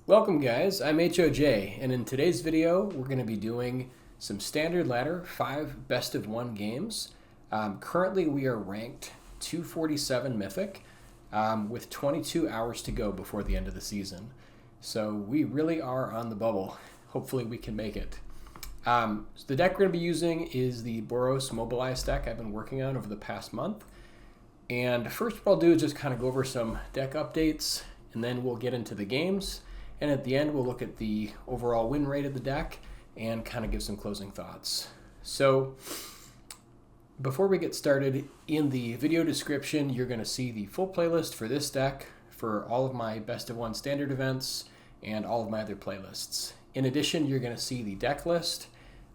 Welcome guys, I'm HOJ, and in today's video we're going to be doing some standard ladder 5 best of 1 games. Currently we are ranked 247 Mythic with 22 hours to go before the end of the season. So we really are on the bubble. Hopefully we can make it. So the deck we're going to be using is the Boros Mobilize deck I've been working on over the past month. And first what I'll do is just kind of go over some deck updates, and then we'll get into the games. And at the end, we'll look at the overall win rate of the deck and kind of give some closing thoughts. So before we get started, in the video description, you're going to see the full playlist for this deck, for all of my best of 1 standard events, and all of my other playlists. In addition, you're going to see the deck list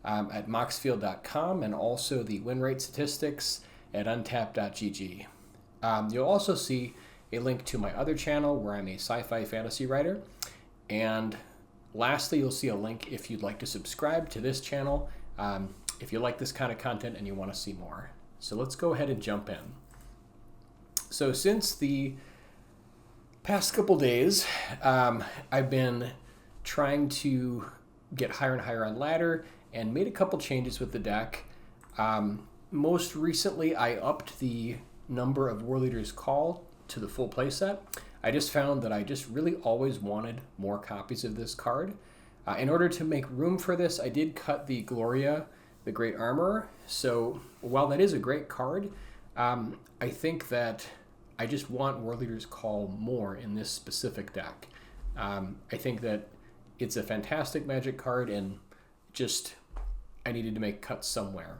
at moxfield.com and also the win rate statistics at untapped.gg. You'll also see a link to my other channel where I'm a sci-fi fantasy writer. And lastly, you'll see a link if you'd like to subscribe to this channel if you like this kind of content and you want to see more. So let's go ahead and jump in. So since the past couple days, I've been trying to get higher and higher on ladder and made a couple changes with the deck. Most recently, I upped the number of Warleader's Call to the full playset. I just found that I just really always wanted more copies of this card. In order to make room for this, I did cut the Gloria, the Great Armorer. So while that is a great card, I think that I just want Warleader's Call more in this specific deck. I think that it's a fantastic Magic card, and just I needed to make cuts somewhere.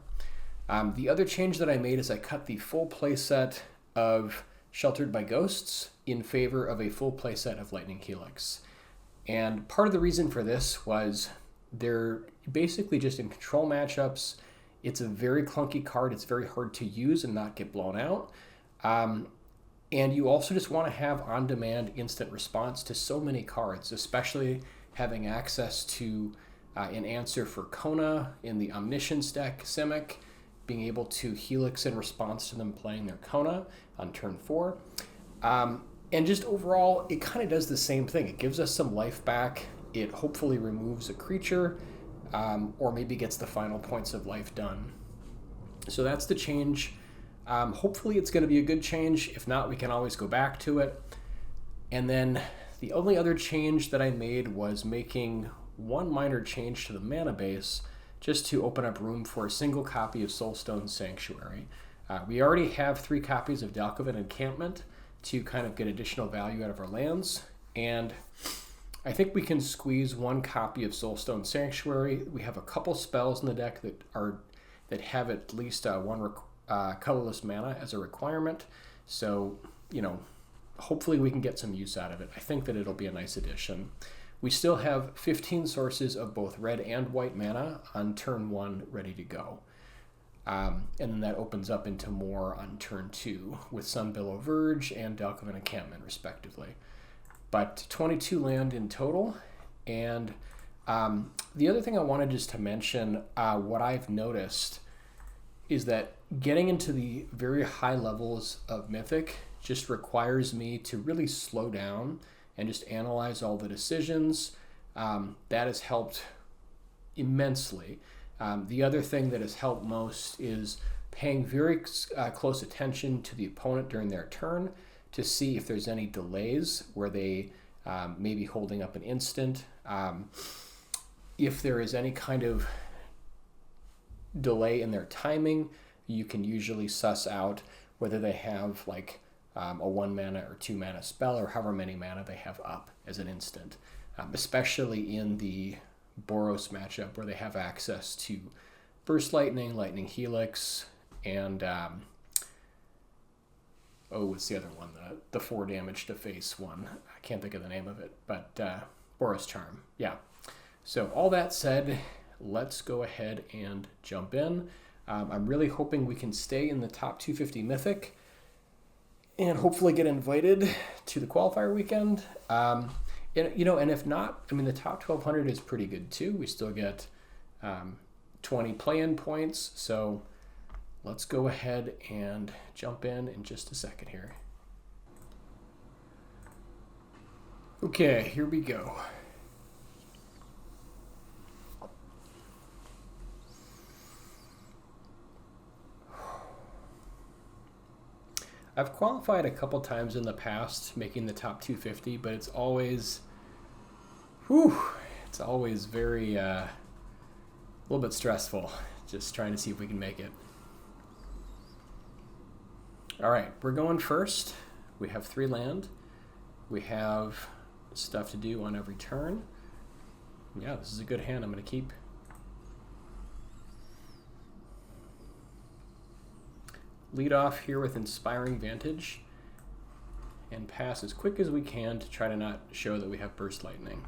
The other change that I made is I cut the full playset of Sheltered by Ghosts in favor of a full playset of Lightning Helix. And part of the reason for this was they're basically just in control matchups. It's a very clunky card. It's very hard to use and not get blown out. And you also just want to have on-demand instant response to so many cards, especially having access to an answer for Kona in the Omniscience deck, Simic, being able to Helix in response to them playing their Kona on turn 4. And just overall, it kind of does the same thing. It gives us some life back. It hopefully removes a creature, or maybe gets the final points of life done. So that's the change. Hopefully it's going to be a good change. If not, we can always go back to it. And then the only other change that I made was making one minor change to the mana base, just to open up room for a single copy of Soulstone Sanctuary. We already have 3 copies of Dalkovan Encampment to kind of get additional value out of our lands, and I think we can squeeze 1 copy of Soulstone Sanctuary. We have a couple spells in the deck that have at least 1 colorless mana as a requirement, so hopefully we can get some use out of it. I think that it'll be a nice addition. We still have 15 sources of both red and white mana on turn 1 ready to go. And then that opens up into more on turn 2 with Sunbillow Verge and Dalkovan Encampment respectively. But 22 land in total. And the other thing I wanted just to mention, what I've noticed is that getting into the very high levels of Mythic just requires me to really slow down and just analyze all the decisions. That has helped immensely. The other thing that has helped most is paying very close attention to the opponent during their turn to see if there's any delays where they may be holding up an instant. If there is any kind of delay in their timing, you can usually suss out whether they have like a 1 mana or 2 mana spell, or however many mana they have up as an instant, especially in the Boros matchup where they have access to Burst Lightning, Lightning Helix, and what's the other one? The 4 damage to face one. I can't think of the name of it, but Boros Charm. Yeah. So all that said, let's go ahead and jump in. I'm really hoping we can stay in the top 250 Mythic and hopefully get invited to the qualifier weekend. And if not, I mean, the top 1200 is pretty good too. We still get 20 play-in points. So let's go ahead and jump in just a second here. Okay, here we go. I've qualified a couple times in the past, making the top 250, but it's always, it's always very, a little bit stressful, just trying to see if we can make it. All right, we're going first. We have 3 land. We have stuff to do on every turn. Yeah, this is a good hand I'm going to keep. Lead off here with Inspiring Vantage and pass as quick as we can to try to not show that we have Burst Lightning.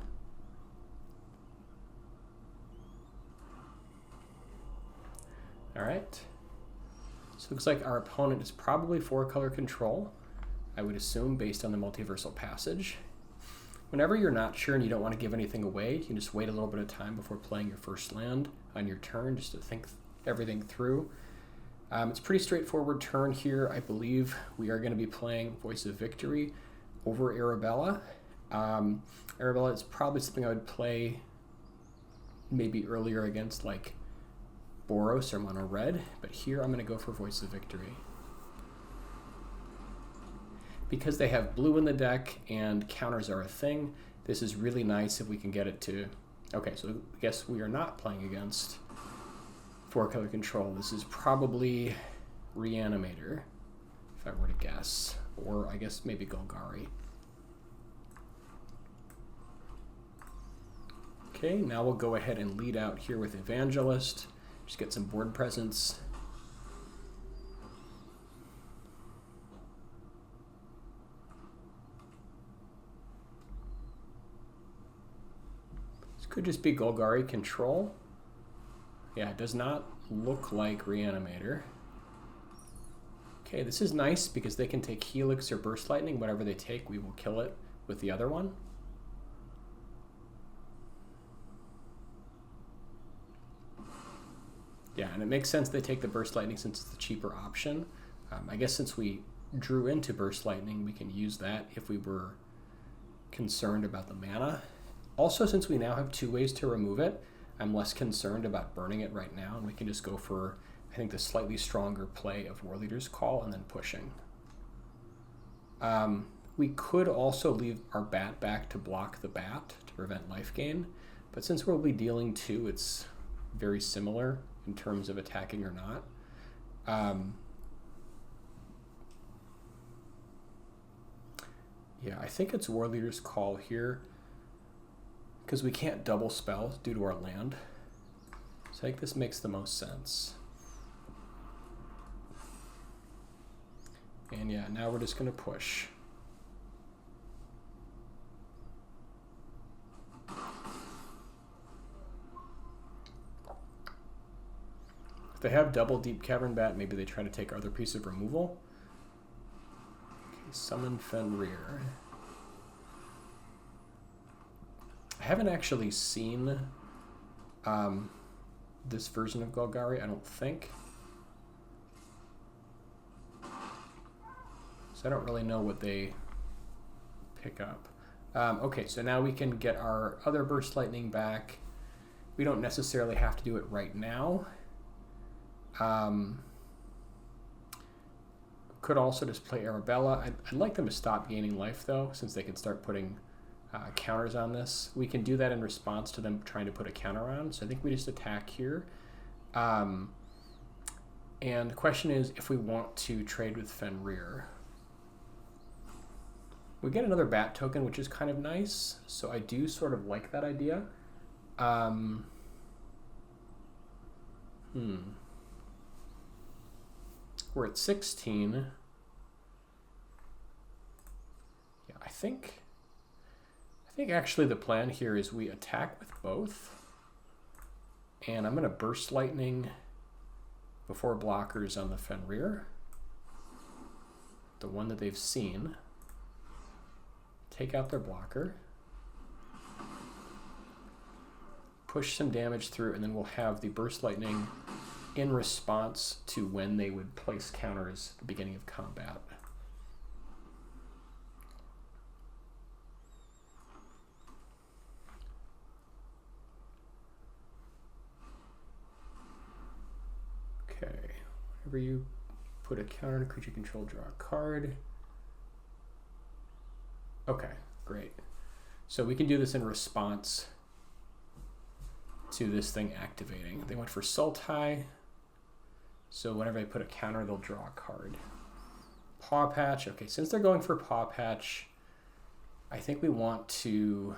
All right. So it looks like our opponent is probably 4-color control, I would assume, based on the Multiversal Passage. Whenever you're not sure and you don't want to give anything away, you can just wait a little bit of time before playing your first land on your turn, just to think everything through. It's a pretty straightforward turn here. I believe we are going to be playing Voice of Victory over Arabella. Arabella is probably something I would play maybe earlier against like Boros or Mono Red, but here I'm going to go for Voice of Victory. Because they have blue in the deck and counters are a thing, this is really nice if we can get it to... Okay, so I guess we are not playing against 4-color control. This is probably Reanimator, if I were to guess. Or I guess maybe Golgari. Okay, now we'll go ahead and lead out here with Evangelist. Just get some board presence. Could just be Golgari control. Yeah, it does not look like Reanimator. Okay, this is nice because they can take Helix or Burst Lightning. Whatever they take, we will kill it with the other one. Yeah, and it makes sense they take the Burst Lightning since it's the cheaper option. I guess since we drew into Burst Lightning, we can use that if we were concerned about the mana. Also, since we now have 2 ways to remove it, I'm less concerned about burning it right now, and we can just go for, I think, the slightly stronger play of Warleader's Call and then pushing. We could also leave our bat back to block the bat to prevent life gain, but since we'll be dealing 2, it's very similar in terms of attacking or not. Yeah, I think it's Warleader's Call here, because we can't double spell due to our land. So I think this makes the most sense. And yeah, now we're just going to push. If they have double Deep Cavern Bat, maybe they try to take other piece of removal. Okay, summon Fenrir. I haven't actually seen this version of Golgari, I don't think. So I don't really know what they pick up. Okay, so now we can get our other Burst Lightning back. We don't necessarily have to do it right now. Could also just play Arabella. I'd like them to stop gaining life, though, since they can start putting counters on this. We can do that in response to them trying to put a counter on. So I think we just attack here. And the question is if we want to trade with Fenrir. We get another bat token, which is kind of nice. So I do sort of like that idea. We're at 16. Yeah, I think actually the plan here is we attack with both. And I'm going to Burst Lightning before blockers on the Fenrir. The one that they've seen. Take out their blocker. Push some damage through, and then we'll have the Burst Lightning in response to when they would place counters at the beginning of combat. Okay, whenever you Put a counter to creature control, draw a card. Okay, great. So we can do this in response to this thing activating. They went for Sultai. So whenever I put a counter, they'll draw a card. Paw Patch. Okay, since they're going for Paw Patch, I think we want to...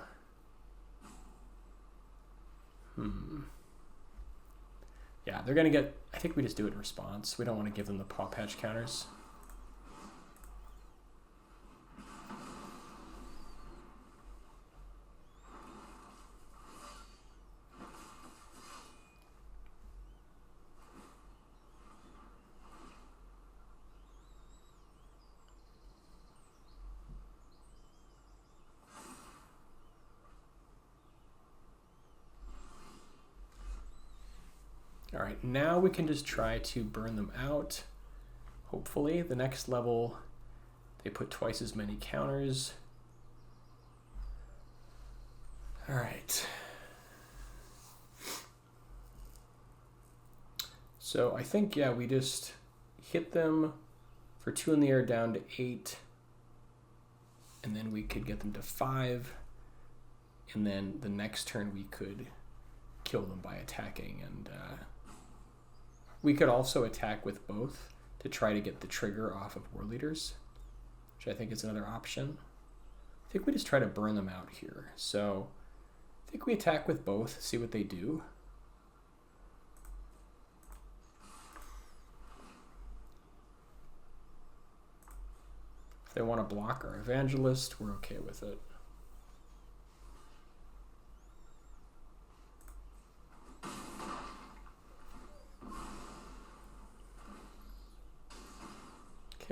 Yeah, they're going to get... I think we just do it in response. We don't want to give them the Paw Patch counters. All right, now we can just try to burn them out. Hopefully, the next level, they put twice as many counters. All right. So I think, yeah, we just hit them for 2 in the air down to 8. And then we could get them to 5. And then the next turn we could kill them by attacking. And we could also attack with both to try to get the trigger off of Warleaders, which I think is another option. I think we just try to burn them out here. So I think we attack with both, see what they do. If they want to block our Evangelist, we're okay with it.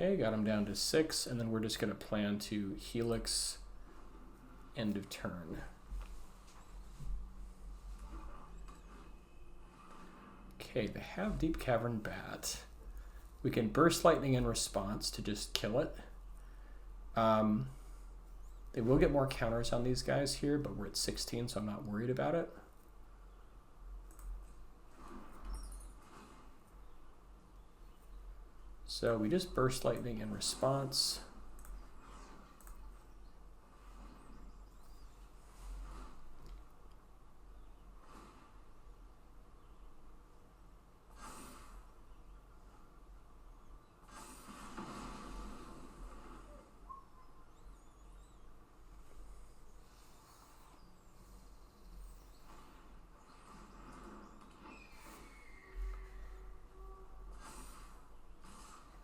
Okay, got him down to 6, and then we're just going to plan to Helix end of turn. Okay, they have Deep Cavern Bat. We can Burst Lightning in response to just kill it. They will get more counters on these guys here, but we're at 16, so I'm not worried about it. So we just Burst Lightning in response.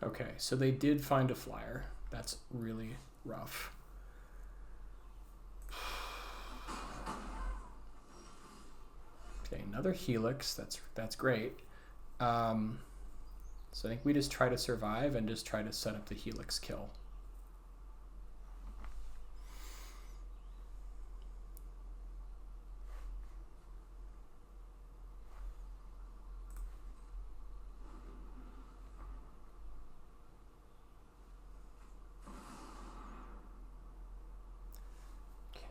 Okay, so they did find a flyer. That's really rough. Okay, another Helix. That's great. So I think we just try to survive and just try to set up the Helix kill.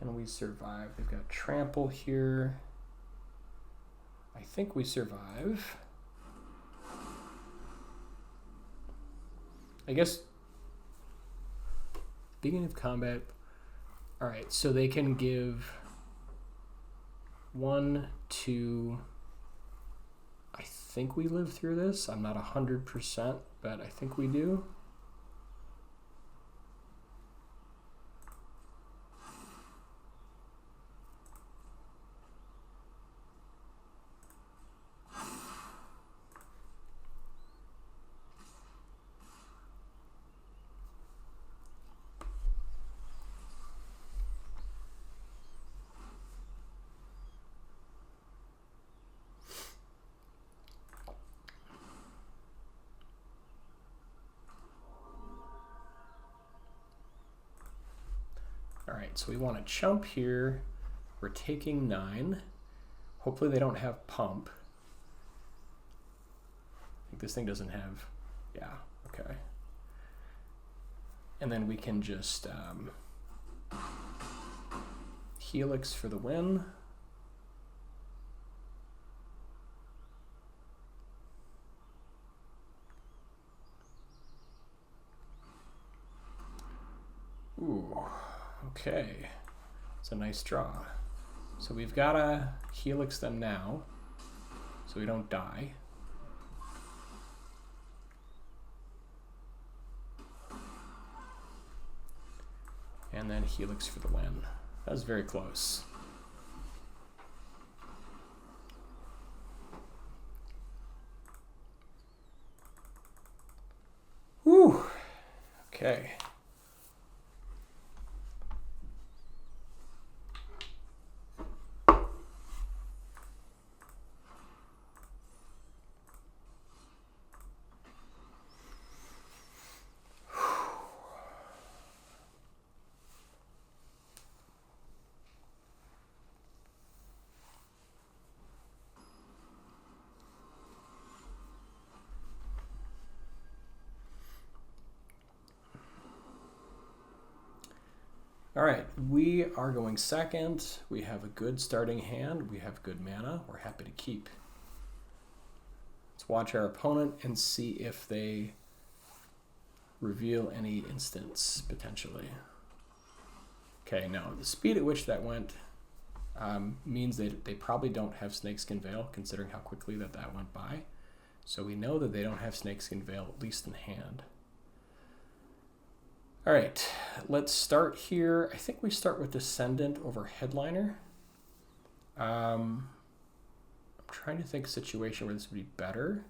Can we survive? They've got Trample here. I think we survive. I guess beginning of combat. All right, so they can give 1, 2. I think we live through this. I'm not 100%, but I think we do. All right, so we want to chump here. We're taking 9. Hopefully they don't have pump. I think this thing doesn't have, yeah, okay. And then we can just Helix for the win. Okay, it's a nice draw. So we've got to helix them now so we don't die. And then helix for the win. That was very close. Whew. Okay. All right, we are going second. We have a good starting hand. We have good mana. We're happy to keep. Let's watch our opponent and see if they reveal any instants, potentially. Okay, no, the speed at which that went means that they probably don't have Snakeskin Veil, considering how quickly that went by. So we know that they don't have Snakeskin Veil, at least in hand. All right, let's start here. I think we start with Descendant over Headliner. I'm trying to think a situation where this would be better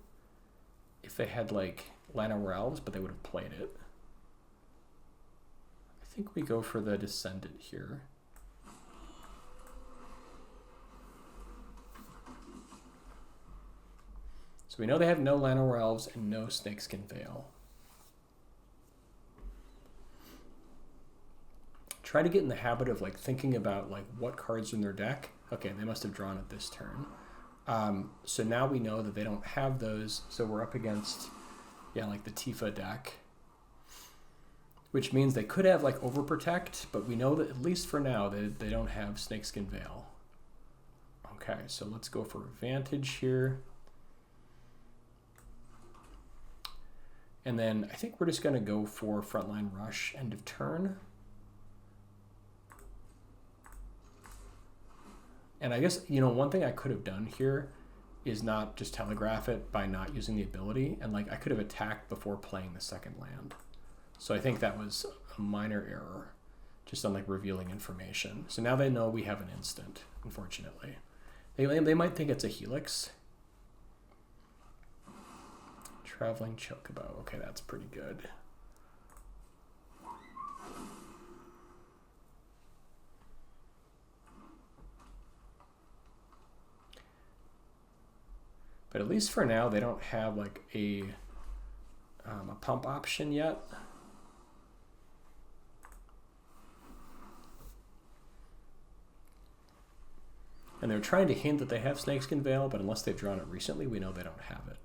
if they had like Llanowar Elves, but they would have played it. I think we go for the Descendant here. So we know they have no Llanowar Elves and no Snakeskin Veil. Try to get in the habit of like thinking about like what cards are in their deck. Okay, they must have drawn it this turn. So now we know that they don't have those. So we're up against, yeah, like the Tifa deck, which means they could have like Overprotect, but we know that at least for now they don't have Snakeskin Veil. Okay, so let's go for Vantage here. And then I think we're just going to go for Frontline Rush end of turn. And I guess, you know, one thing I could have done here is not just telegraph it by not using the ability. And like I could have attacked before playing the second land. So I think that was a minor error just on like revealing information. So now they know we have an instant, unfortunately. They might think it's a Helix. Traveling Chocobo. Okay, that's pretty good. But at least for now, they don't have like a pump option yet. And they're trying to hint that they have Snakeskin Veil, but unless they've drawn it recently, we know they don't have it.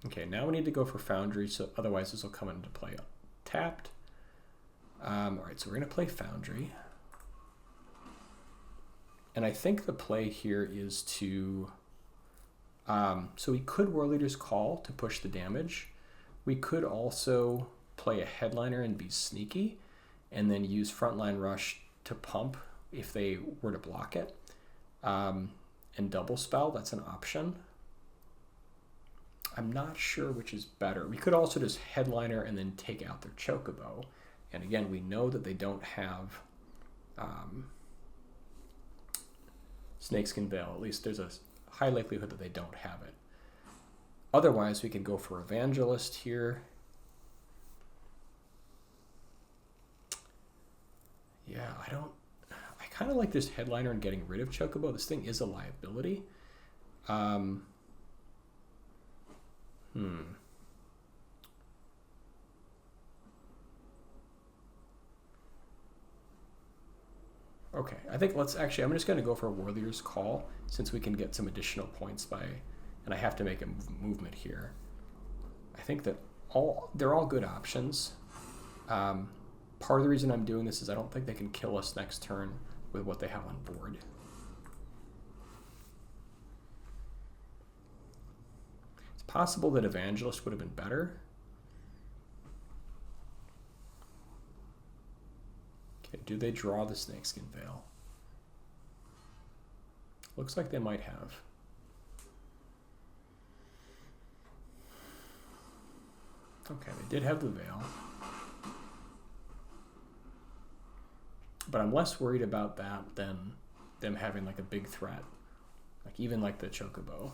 Okay, now we need to go for Foundry, so otherwise this will come into play tapped. All right, so we're going to play Foundry. And I think the play here is to... so we could Warleader's Call to push the damage. We could also play a Headliner and be sneaky, and then use Frontline Rush to pump if they were to block it. And Double Spell, that's an option. I'm not sure which is better. We could also just Headliner and then take out their Chocobo. And again, we know that they don't have Snakeskin Veil. At least there's a high likelihood that they don't have it. Otherwise, we can go for Evangelist here. Yeah, I kind of like this Headliner and getting rid of Chocobo. This thing is a liability. Okay, I think I'm just going to go for a Warleader's Call since we can get some additional points by, and I have to make a movement here. I think that they're all good options. Part of the reason I'm doing this is I don't think they can kill us next turn with what they have on board. It's possible that Evangelist would have been better. Do they draw the Snakeskin Veil? Looks like they might have. Okay, they did have the Veil. But I'm less worried about that than them having like a big threat. Like even like the Chocobo.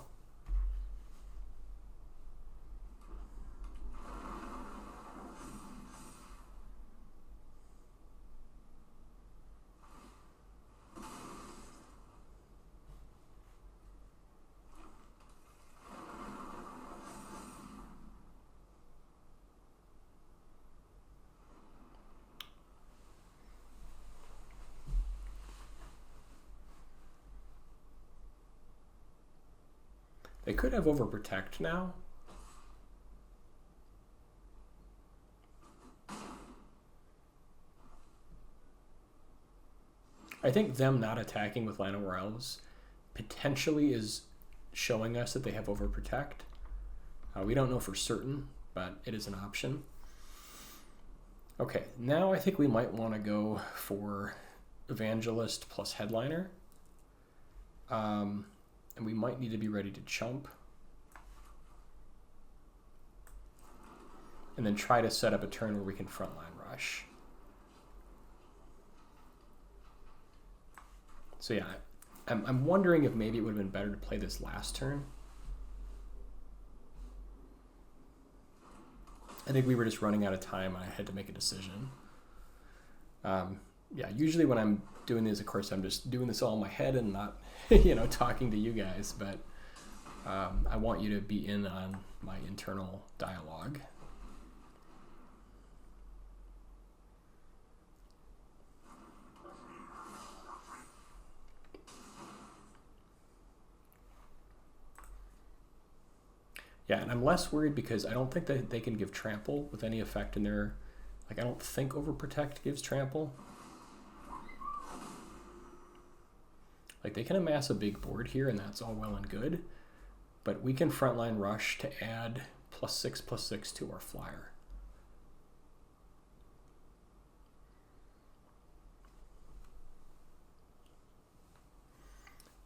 They could have Overprotect now. I think them not attacking with Llanowar Elves potentially is showing us that they have Overprotect. We don't know for certain, but it is an option. Okay, now I think we might want to go for Evangelist plus Headliner. And we might need to be ready to chump. And then try to set up a turn where we can Frontline Rush. So yeah, I'm wondering if maybe it would have been better to play this last turn. I think we were just running out of time and I had to make a decision. Yeah, usually when I'm doing this, of course, I'm just doing this all in my head and not, you know, talking to you guys, but I want you to be in on my internal dialogue. Yeah, and I'm less worried because I don't think that they can give trample with any effect in their, like I don't think Overprotect gives trample. Like they can amass a big board here and that's all well and good, but we can Frontline Rush to add +6/+6 to our flyer.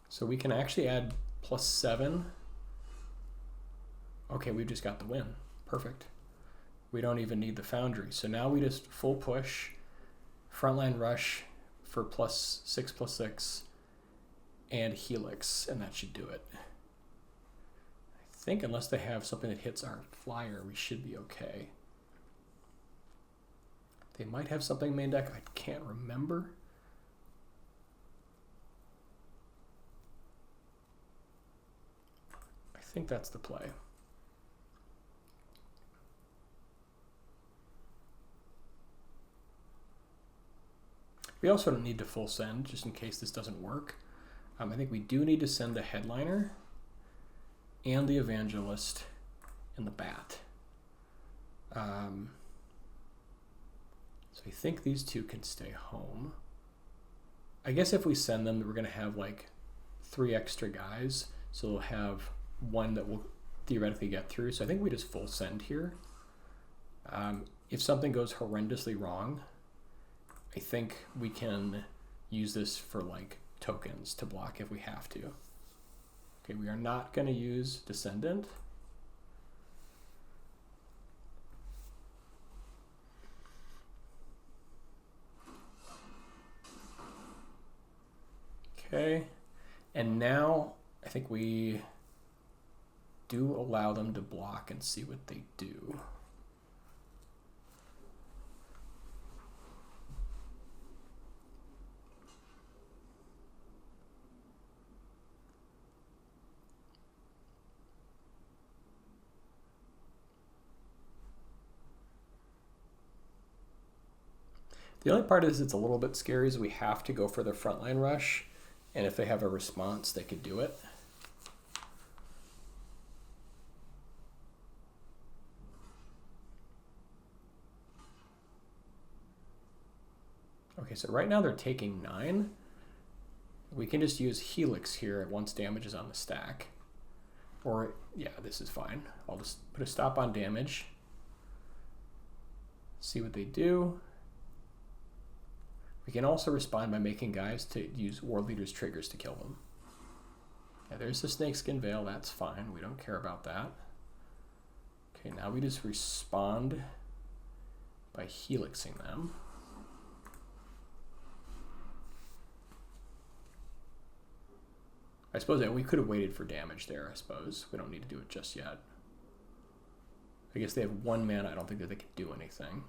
So we can actually add +7. Okay, we've just got the win. Perfect. We don't even need the Foundry. So now we just full push, Frontline Rush for +6/+6, and Helix, and that should do it. I think unless they have something that hits our flyer, we should be okay. They might have something main deck, I can't remember. I think that's the play. We also don't need to full send, just in case this doesn't work. I think we do need to send the Headliner and the Evangelist and the Bat. So I think these two can stay home. I guess if we send them, we're going to have like 3 extra guys, so we'll have 1 that will theoretically get through. So I think we just full send here. If something goes horrendously wrong, I think we can use this for like tokens to block if we have to. Okay, we are not going to use Descendant. Okay, and now I think we do allow them to block and see what they do. The only part is it's a little bit scary is we have to go for the Frontline Rush, and if they have a response, they could do it. Okay, so right now they're taking 9. We can just use Helix here once damage is on the stack. Or, yeah, this is fine. I'll just put a stop on damage. See what they do. We can also respond by making guys to use Warleader's triggers to kill them. Yeah, there's the Snakeskin Veil, that's fine. We don't care about that. Okay, now we just respond by helixing them. I suppose that we could have waited for damage there, I suppose. We don't need to do it just yet. I guess they have 1 mana. I don't think that they can do anything.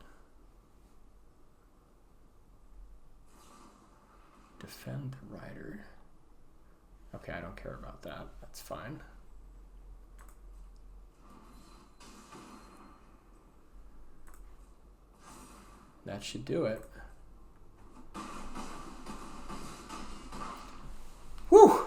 Defend the Rider. Okay, I don't care about that. That's fine. That should do it. Whew!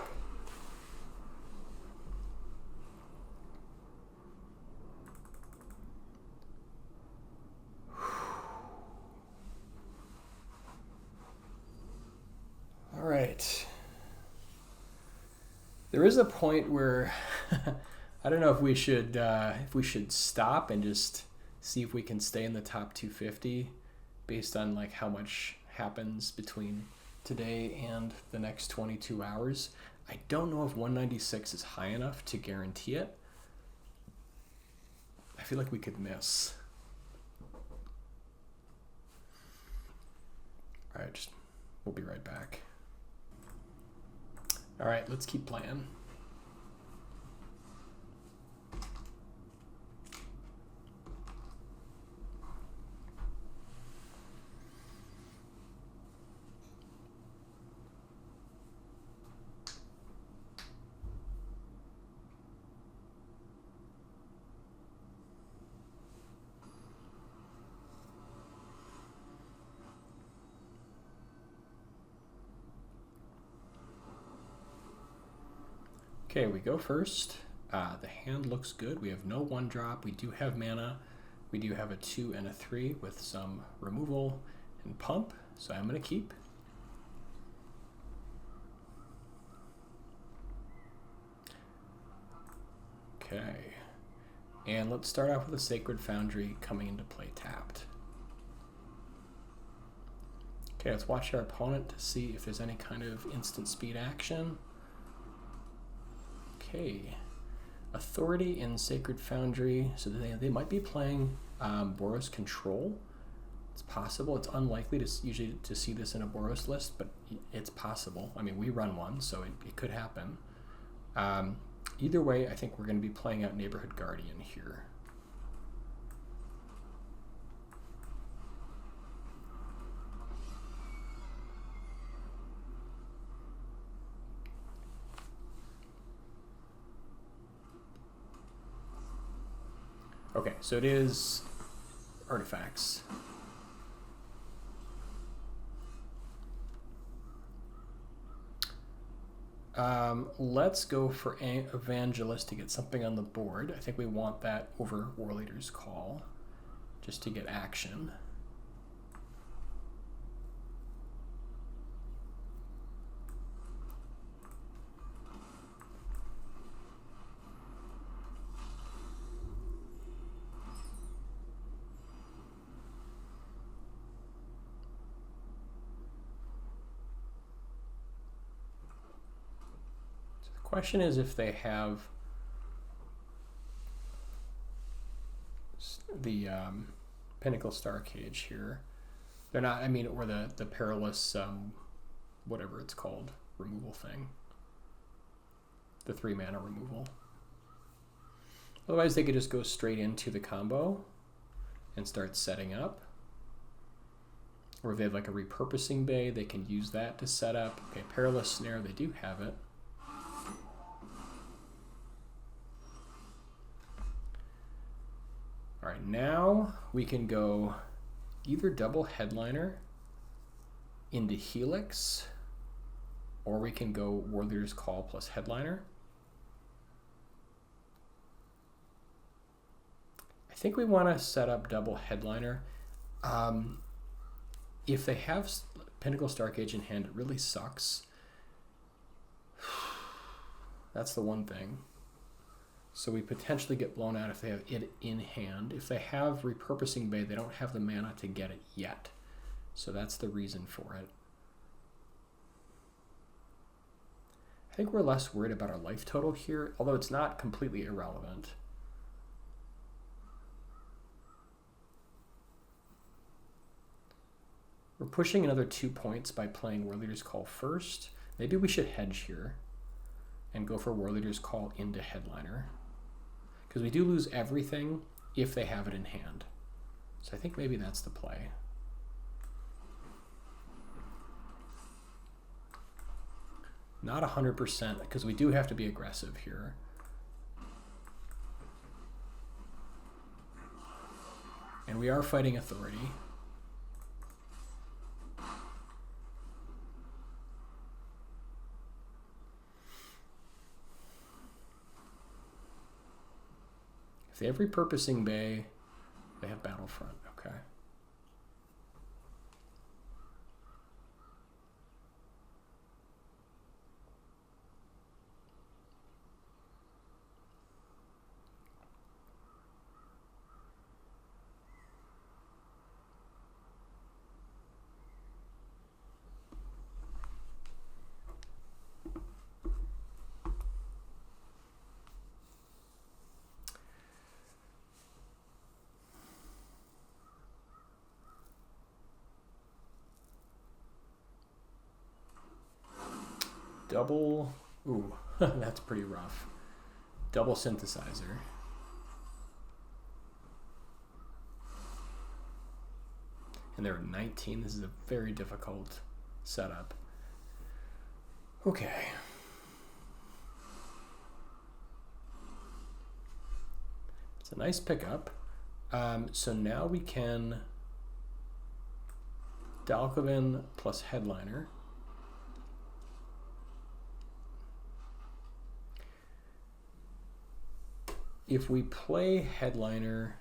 All right. There is a point where I don't know if we should stop and just see if we can stay in the top 250 based on like how much happens between today and the next 22 hours. I don't know if 196 is high enough to guarantee it. I feel like we could miss. All right, we'll be right back. All right, let's keep playing. Okay, we go first. The hand looks good. We have no 1-drop. We do have mana. We do have a 2 and a 3 with some removal and pump. So I'm going to keep. Okay. And let's start off with a Sacred Foundry coming into play tapped. Okay, let's watch our opponent to see if there's any kind of instant speed action. Okay, Authority in Sacred Foundry, so they might be playing Boros Control. It's possible. It's unlikely to usually to see this in a Boros list, but it's possible. I mean, we run one, so it could happen. Either way, I think we're going to be playing out Neighborhood Guardian here. Okay, so it is artifacts. Let's go for Evangelist to get something on the board. I think we want that over Warleader's Call, just to get action. Question is if they have the Pinnacle Star Cage here. They're not, I mean, or the Perilous, whatever it's called, removal thing. The 3 mana removal. Otherwise, they could just go straight into the combo and start setting up. Or if they have like a repurposing bay, they can use that to set up. Okay, Perilous Snare, they do have it. All right, now we can go either double Headliner into Helix, or we can go Warleader's Call plus Headliner. I think we want to set up double Headliner. If they have Pinnacle Star Cage in hand, it really sucks. That's the one thing. So we potentially get blown out if they have it in hand. If they have Repurposing Bay, they don't have the mana to get it yet. So that's the reason for it. think we're less worried about our life total here, although it's not completely irrelevant. We're pushing another 2 points by playing Warleader's Call first. Maybe we should hedge here and go for Warleader's Call into Headliner, because we do lose everything if they have it in hand. So I think maybe that's the play. Not 100%, because we do have to be aggressive here. And we are fighting authority. If they have Repurposing Bay, they have Battlefront, okay. Double, ooh, that's pretty rough. Double Synthesizer. And they're 19. This is a very difficult setup. Okay. It's a nice pickup. So now we can Dalkovan plus Headliner. If we play Headliner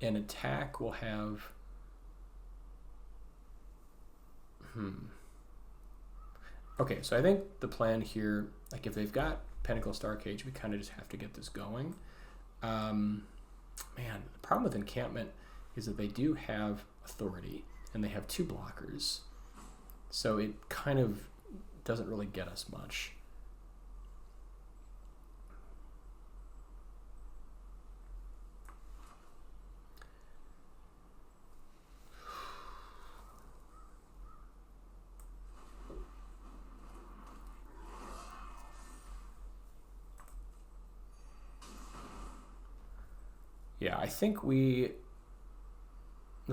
and attack, we'll have... Okay, so I think the plan here, like if they've got Pinnacle Star Cage, we kind of just have to get this going. Man, the problem with Encampment is that they do have authority, and they have 2 blockers. So it kind of doesn't really get us much. Yeah, I think the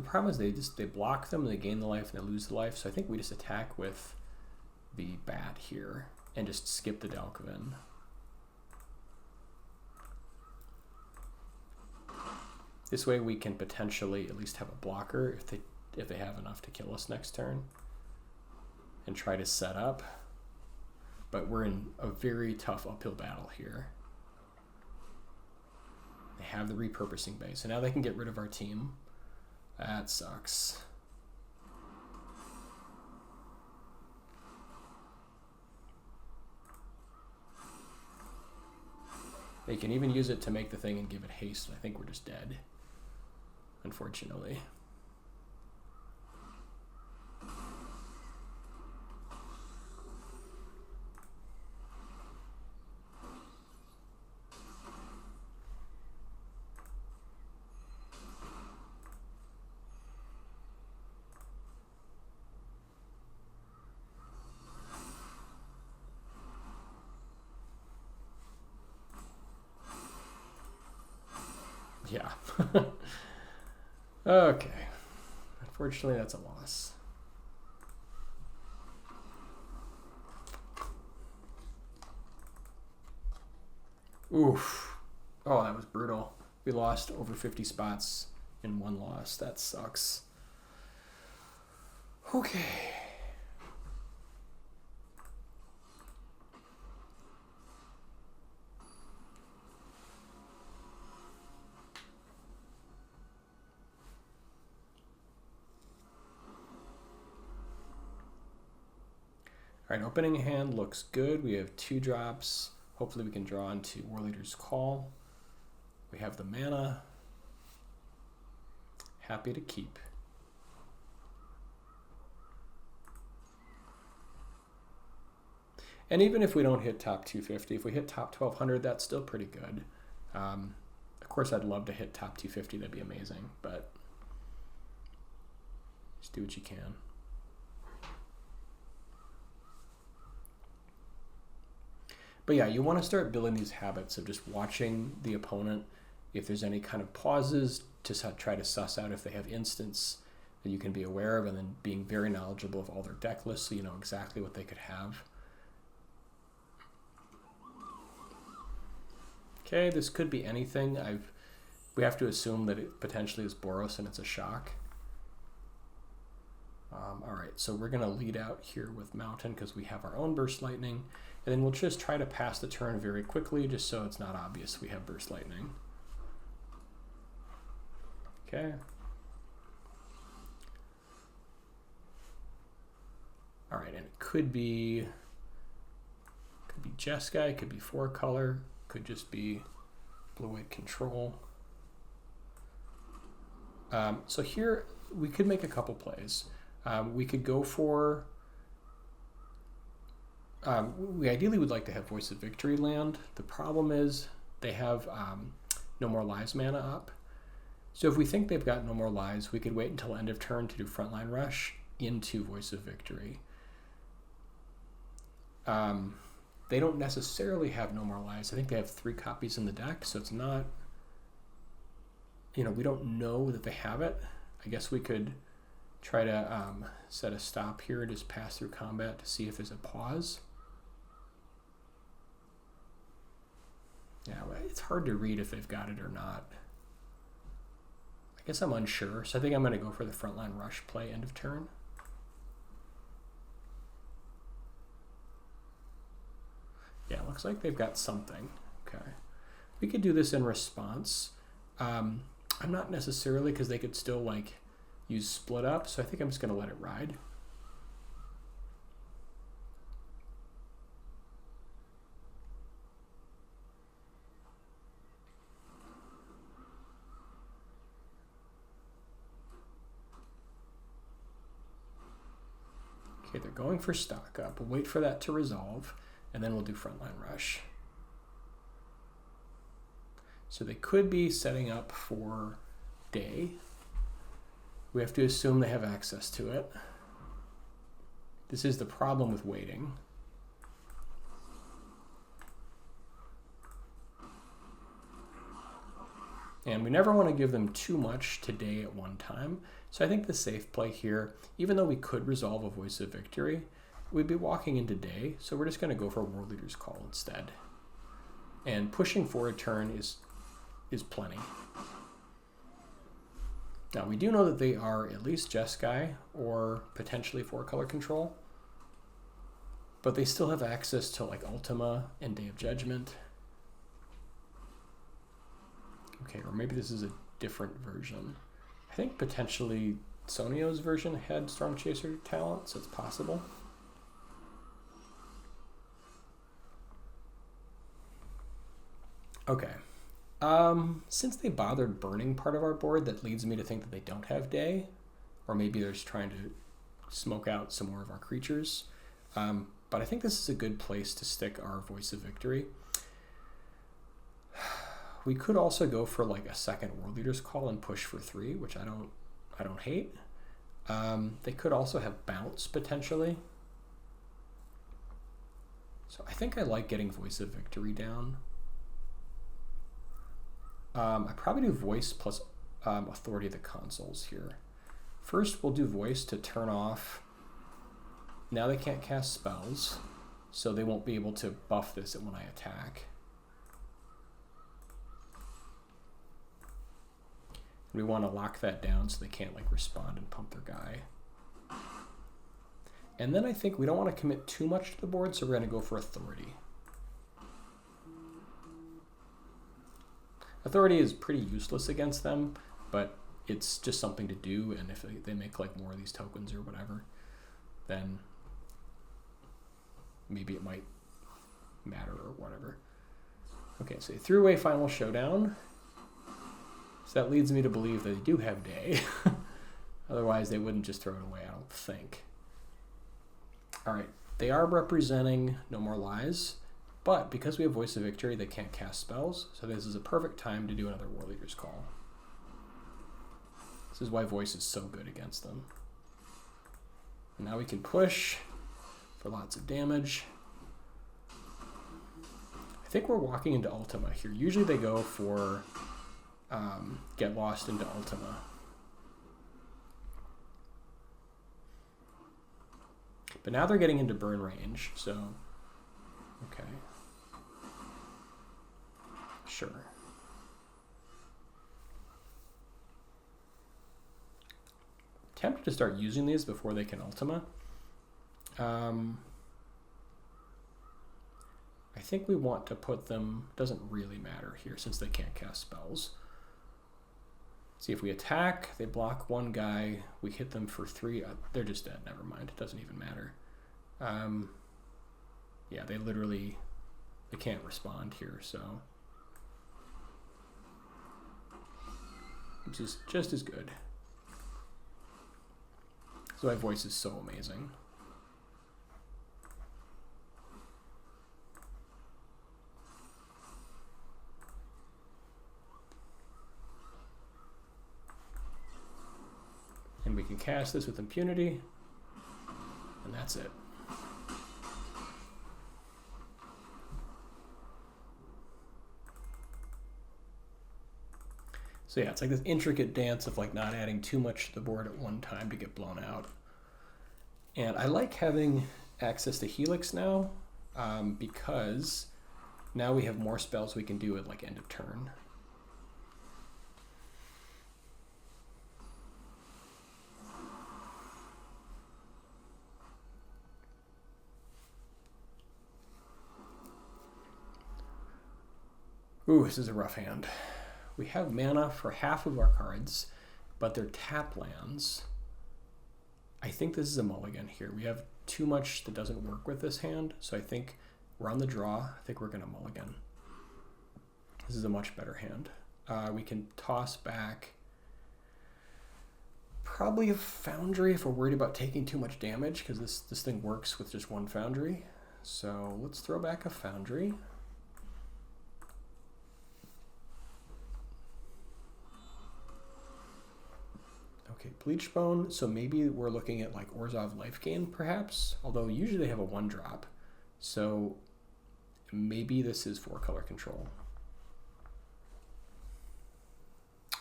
problem is they block them, they gain the life, and they lose the life, so I think we just attack with the bat here and just skip the Dalkovan. This way we can potentially at least have a blocker if they have enough to kill us next turn and try to set up. But we're in a very tough uphill battle here. They have the Repurposing Bay, so now they can get rid of our team. That sucks. They can even use it to make the thing and give it haste. I think we're just dead, unfortunately. Yeah. Okay. Unfortunately, that's a loss. Oof. Oh, that was brutal. We lost over 50 spots in one loss. That sucks. Okay. All right, opening hand looks good. We have 2 drops. Hopefully we can draw into Warleader's Call. We have the mana. Happy to keep. And even if we don't hit top 250, if we hit top 1200, that's still pretty good. Of course, I'd love to hit top 250. That'd be amazing, but just do what you can. But yeah, you want to start building these habits of just watching the opponent. If there's any kind of pauses, to try to suss out if they have instants that you can be aware of, and then being very knowledgeable of all their deck lists so you know exactly what they could have. Okay, this could be anything. We have to assume that it potentially is Boros and it's a shock. All right, so we're going to lead out here with Mountain because we have our own Burst Lightning, and then we'll just try to pass the turn very quickly just so it's not obvious we have Burst Lightning. Okay. All right, and it could be Jeskai, it could be 4-color, could just be blue-white control. So here we could make a couple plays. We could go for, we ideally would like to have Voice of Victory land. The problem is they have No More Lives mana up. So if we think they've got No More Lives, we could wait until end of turn to do Frontline Rush into Voice of Victory. They don't necessarily have No More Lives. I think they have 3 copies in the deck, so it's not, you know, we don't know that they have it. I guess we could try to set a stop here, just pass through combat to see if there's a pause. Yeah, it's hard to read if they've got it or not. I guess I'm unsure, so I think I'm going to go for the Frontline Rush play end of turn. Yeah, looks like they've got something. Okay. We could do this in response. I'm not necessarily, because they could still like use Split Up, so I think I'm just going to let it ride. Okay, they're going for stock up. We'll wait for that to resolve, and then we'll do Frontline Rush. So they could be setting up for Day. We have to assume they have access to it. This is the problem with waiting. And we never want to give them too much to Day at one time. So I think the safe play here, even though we could resolve a Voice of Victory, we'd be walking into Day, so we're just going to go for Warleader's Call instead. And pushing for a turn is plenty. Now, we do know that they are at least Jeskai or potentially 4-color control, but they still have access to like Ultima and Day of Judgment. Okay, or maybe this is a different version. I think potentially Sonio's version had Stormchaser talent, so it's possible. Okay. Since they bothered burning part of our board, that leads me to think that they don't have Day, or maybe they're just trying to smoke out some more of our creatures. But I think this is a good place to stick our Voice of Victory. We could also go for like a second Warleader's Call and push for 3, which I don't hate. They could also have Bounce potentially. So I think I like getting Voice of Victory down. I probably do Voice plus Authority of the Consuls here. First, we'll do Voice to turn off. Now they can't cast spells, so they won't be able to buff this when I attack. We want to lock that down so they can't like respond and pump their guy. And then I think we don't want to commit too much to the board, so we're going to go for Authority. Authority is pretty useless against them, but it's just something to do, and if they make like more of these tokens or whatever, then maybe it might matter or whatever. Okay, so they threw away Final Showdown. So that leads me to believe that they do have Day. Otherwise, they wouldn't just throw it away, I don't think. All right, They are representing No More Lies, but because we have Voice of Victory, they can't cast spells, so this is a perfect time to do another Warleader's Call. This is why Voice is so good against them. And now we can push for lots of damage. I think we're walking into Ultima here. Usually they go for get lost into Ultima. But now they're getting into burn range, so okay. Sure. Tempted to start using these before they can Ultima. I think we want to put them, doesn't really matter here since they can't cast spells. See, if we attack, they block one guy, we hit them for 3, they're just dead, never mind, it doesn't even matter. Yeah, they can't respond here, so. Which is just as good. So my Voice is so amazing. And we can cast this with impunity, and that's it. So yeah, it's like this intricate dance of like not adding too much to the board at one time to get blown out. And I like having access to Helix now, because now we have more spells we can do at like end of turn. Ooh, this is a rough hand. We have mana for half of our cards, but they're tap lands. I think this is a mulligan here. We have too much that doesn't work with this hand, so I think we're on the draw. I think we're going to mulligan. This is a much better hand. We can toss back probably a Foundry if we're worried about taking too much damage, because this thing works with just one Foundry. So let's throw back a Foundry. Okay, Bleachbone, so maybe we're looking at like Orzhov Life Gain, perhaps? Although usually they have a 1-drop, so maybe this is 4-color control.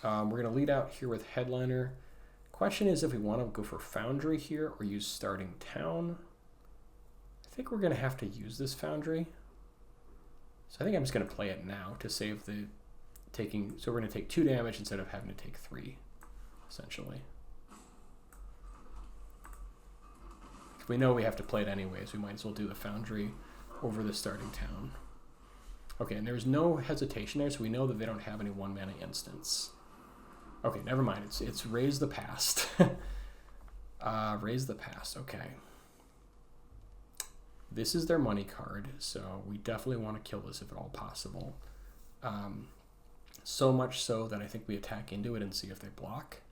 We're going to lead out here with Headliner. Question is if we want to go for Foundry here or use Starting Town. I think we're going to have to use this Foundry. So I think I'm just going to play it now to save the taking, so we're going to take 2 damage instead of having to take 3. Essentially. If we know we have to play it anyways, we might as well do the Foundry over the Starting Town. Okay, and there's no hesitation there, so we know that they don't have any 1-mana instants. Okay, never mind. It's Raise the Past. Raise the Past, okay. This is their money card, so we definitely want to kill this if at all possible. So much so that I think we attack into it and see if they block.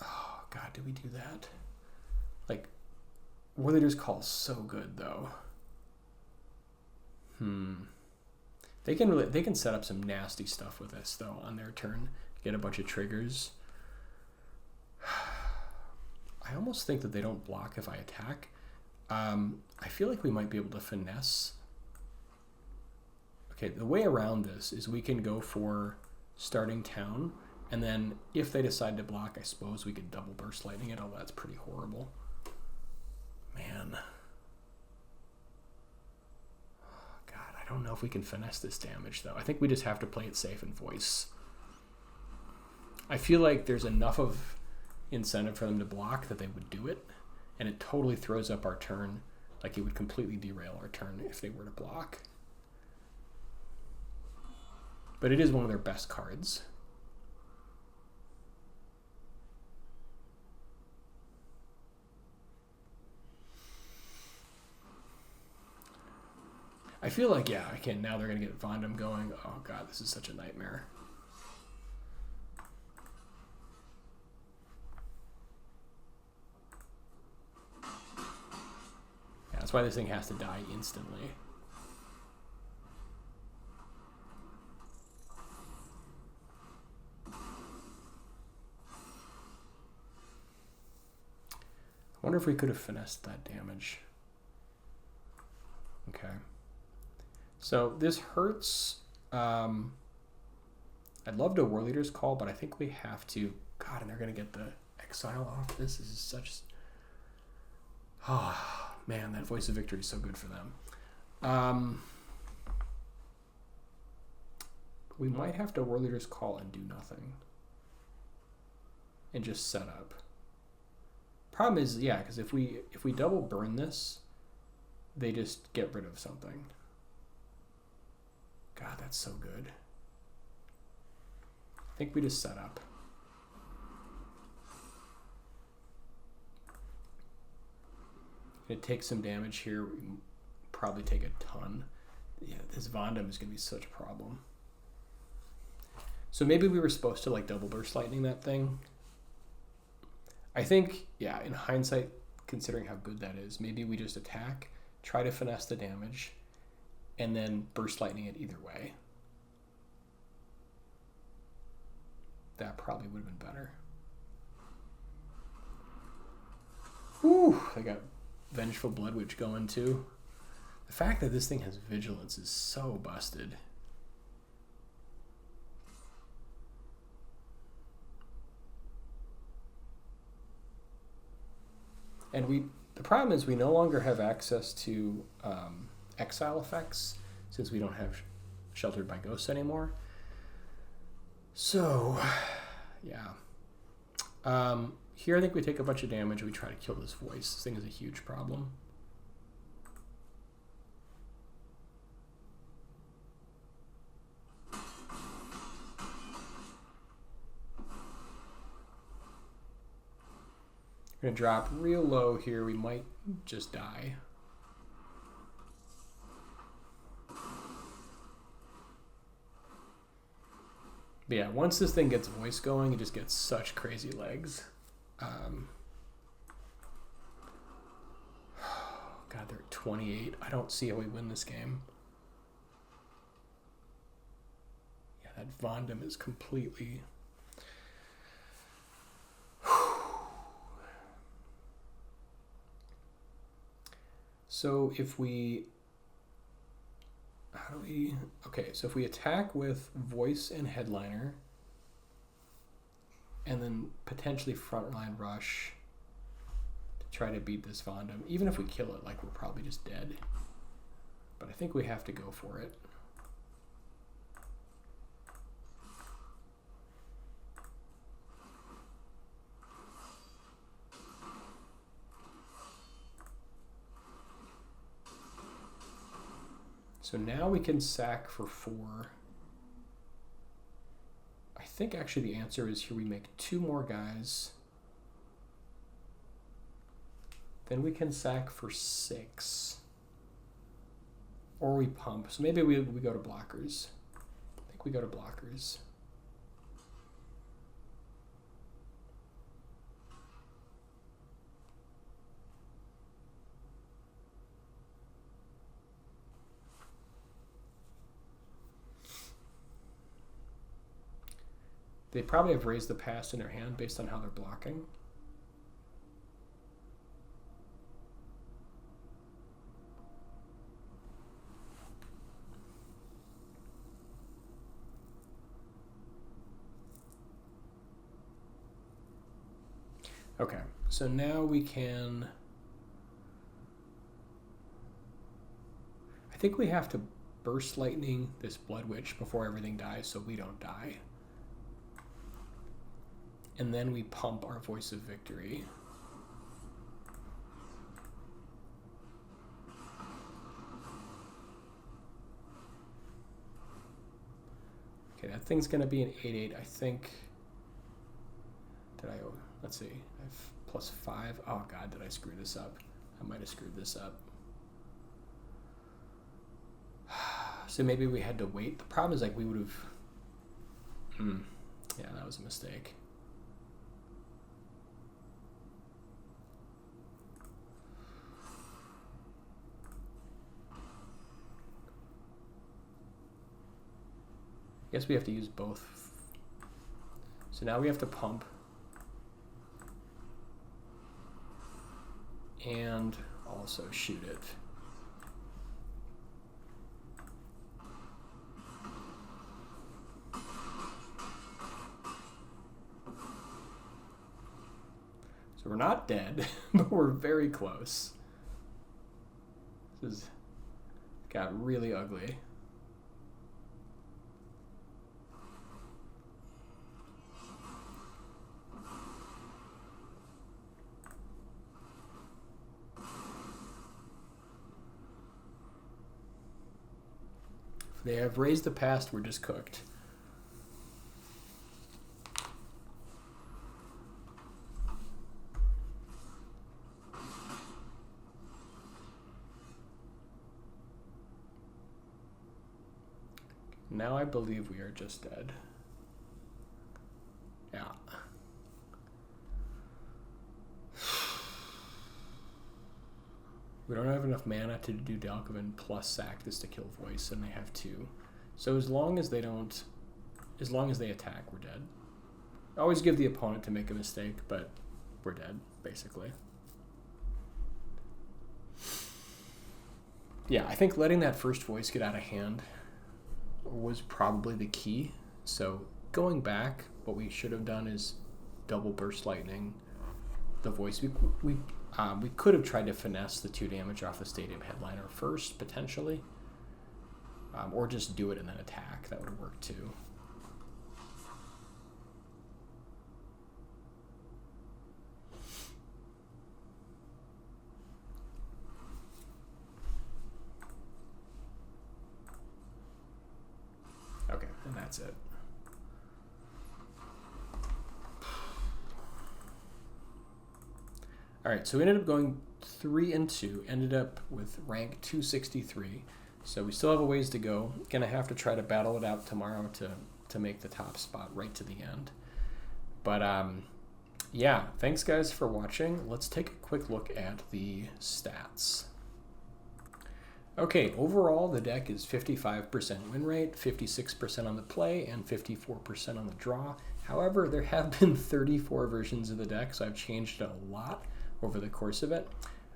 Oh, God, did we do that? Like, Warleader's Call is so good, though. They can set up some nasty stuff with this, though, on their turn. Get a bunch of triggers. I almost think that they don't block if I attack. I feel like we might be able to finesse. Okay, the way around this is we can go for Starting Town, and then if they decide to block, I suppose we could double Burst Lightning it, although that's pretty horrible. Man. Oh, God, I don't know if we can finesse this damage, though. I think we just have to play it safe and Voice. I feel like there's enough of incentive for them to block that they would do it, and it totally throws up our turn. Like, it would completely derail our turn if they were to block. But it is one of their best cards. I feel like, yeah, I can. Now they're going to get Vondam going. Oh, God, this is such a nightmare. That's why this thing has to die instantly. I wonder if we could have finessed that damage. Okay. So this hurts. I'd love to Warleader's Call, but I think we have to. God, and they're going to get the exile off. This is such... Oh, man, that Voice of Victory is so good for them. We might have to Warleader's Call and do nothing. And just set up. Problem is, yeah, because if we double burn this, they just get rid of something. God, that's so good. I think we just set up. It takes some damage here. We probably take a ton. Yeah, this Vondam is going to be such a problem. So maybe we were supposed to like double burst lightning that thing. I think, yeah, in hindsight, considering how good that is, maybe we just attack, try to finesse the damage, and then burst lightning it either way. That probably would have been better. Whew, I got Vengeful Blood Witch going too. The fact that this thing has vigilance is so busted. And the problem is we no longer have access to exile effects since we don't have Sheltered by Ghosts anymore. So, yeah. Here I think we take a bunch of damage. We try to kill this voice. This thing is a huge problem. We're going to drop real low here. We might just die. But yeah, once this thing gets voice going, it just gets such crazy legs. God, they're at 28. I don't see how we win this game. Yeah, that Vondam is completely... So if we... How do we... Okay, so if we attack with Voice and Headliner, and then potentially Frontline Rush to try to beat this Vondam, even if we kill it, like, we're probably just dead. But I think we have to go for it. So now we can sack for 4. I think actually the answer is here we make 2 more guys. Then we can sack for 6. Or we pump. So maybe we go to blockers. I think we go to blockers. They probably have raised the past in their hand based on how they're blocking. Okay, so now we can... I think we have to burst lightning this Blood Witch before everything dies so we don't die. And then we pump our Voice of Victory. Okay, that thing's going to be an 8/8, I think. Let's see. I have +5. Oh, God, did I screw this up? I might have screwed this up. So maybe we had to wait. The problem is, like, we would have... Yeah, that was a mistake. guess we have to use both. So now we have to pump. And also shoot it. So we're not dead, but we're very close. This has got really ugly. If they have raised the past, we're just cooked. Now I believe we are just dead. Yeah. We don't have enough mana to do Dalkovan plus sack this to kill Voice, and they have 2. So as long as they attack, we're dead. I always give the opponent to make a mistake, but we're dead, basically. Yeah, I think letting that first Voice get out of hand was probably the key. So going back, what we should have done is double burst lightning the Voice. We could have tried to finesse the 2 damage off the Stadium Headliner first, potentially, or just do it and then attack. That would have worked too. Okay, and that's it. All right, so we ended up going 3-2, ended up with rank 263. So we still have a ways to go. Gonna have to try to battle it out tomorrow to make the top spot right to the end. But yeah, thanks guys for watching. Let's take a quick look at the stats. Okay, overall the deck is 55% win rate, 56% on the play, and 54% on the draw. However, there have been 34 versions of the deck, so I've changed it a lot over the course of it.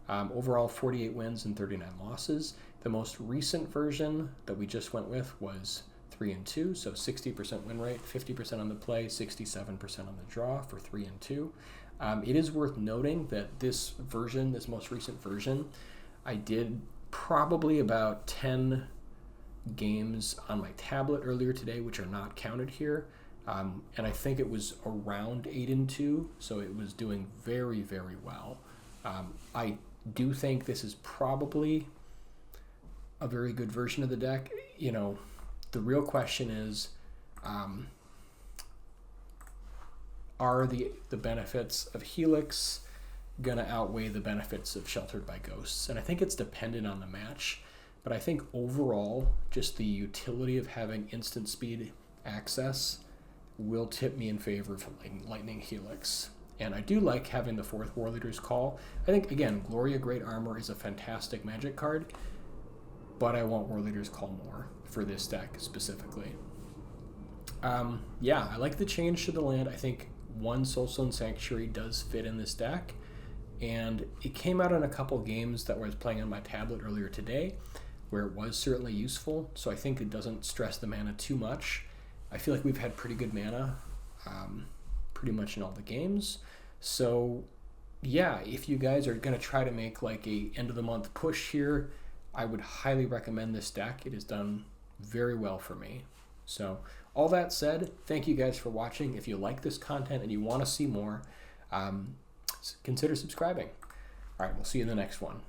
Overall, 48 wins and 39 losses. The most recent version that we just went with was 3-2, so 60% win rate, 50% on the play, 67% on the draw for 3-2. It is worth noting that this version, this most recent version, I did probably about 10 games on my tablet earlier today, which are not counted here. And I think it was around 8-2, so it was doing very, very well. I do think this is probably a very good version of the deck. You know, the real question is, are the benefits of Helix gonna outweigh the benefits of Sheltered by Ghosts? And I think it's dependent on the match, but I think overall, just the utility of having instant speed access will tip me in favor of Lightning Helix. And I do like having the 4th Warleader's Call. I think, again, Gloria Great Armor is a fantastic Magic card, but I want Warleader's Call more for this deck specifically. Yeah, I like the change to the land. I think 1 Soulstone Sanctuary does fit in this deck, and it came out in a couple games that I was playing on my tablet earlier today, where it was certainly useful, so I think it doesn't stress the mana too much. I feel like we've had pretty good mana pretty much in all the games. So yeah, if you guys are going to try to make like a end of the month push here, I would highly recommend this deck. It has done very well for me. So all that said, thank you guys for watching. If you like this content and you want to see more, consider subscribing. All right, we'll see you in the next one.